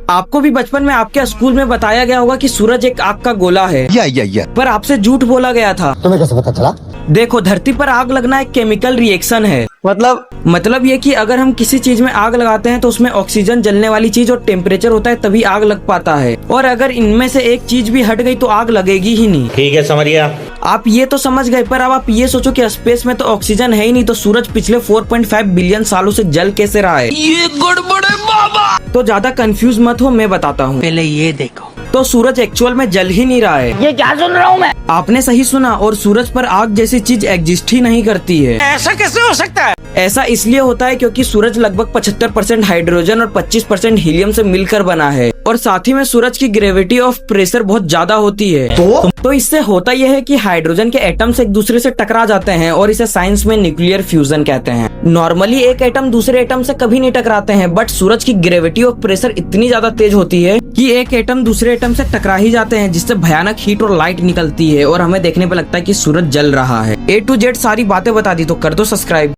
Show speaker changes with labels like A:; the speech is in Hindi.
A: आपको भी बचपन में आपके स्कूल में बताया गया होगा कि सूरज एक आग का गोला है, पर आपसे झूठ बोला गया था।
B: तुम्हें कैसे पता चला?
A: देखो, धरती पर आग लगना एक केमिकल रिएक्शन है। मतलब ये कि अगर हम किसी चीज में आग लगाते हैं तो उसमें ऑक्सीजन जलने वाली चीज और टेम्परेचर होता है, तभी आग लग पाता है। और अगर इनमें से एक चीज भी हट गई तो आग लगेगी ही नहीं।
C: ठीक है, समझ गया।
A: आप ये तो समझ गए, पर अब आप ये सोचो कि स्पेस में तो ऑक्सीजन है ही नहीं, तो सूरज पिछले 4.5 बिलियन सालों से जल कैसे रहा है?
D: ये गड़बड़ है बाबा।
A: तो ज्यादा कंफ्यूज मत हो, मैं बताता हूँ।
D: पहले ये देखो,
A: तो सूरज एक्चुअल में जल ही नहीं रहा है।
D: ये क्या सुन रहा हूँ मैं?
A: आपने सही सुना, और सूरज पर आग जैसी चीज एग्जिस्ट ही नहीं करती है।
D: ऐसा कैसे हो सकता है?
A: ऐसा इसलिए होता है क्योंकि सूरज लगभग 75% हाइड्रोजन और 25% हीलियम से मिलकर बना है, और साथ ही में सूरज की ग्रेविटी ऑफ प्रेशर बहुत ज्यादा होती है। तो इससे होता यह है कि हाइड्रोजन के एटम्स एक दूसरे से टकरा जाते हैं, और इसे साइंस में न्यूक्लियर फ्यूजन कहते हैं। नॉर्मली एक एटम दूसरे एटम से कभी नहीं टकराते हैं, बट सूरज की ग्रेविटी ऑफ प्रेशर इतनी ज्यादा तेज होती है कि एक एटम दूसरे एटम से टकरा ही जाते हैं, जिससे भयानक हीट और लाइट निकलती है, और हमें देखने पे लगता है कि सूरज जल रहा है। A to Z सारी बातें बता दी, तो कर दो सब्सक्राइब।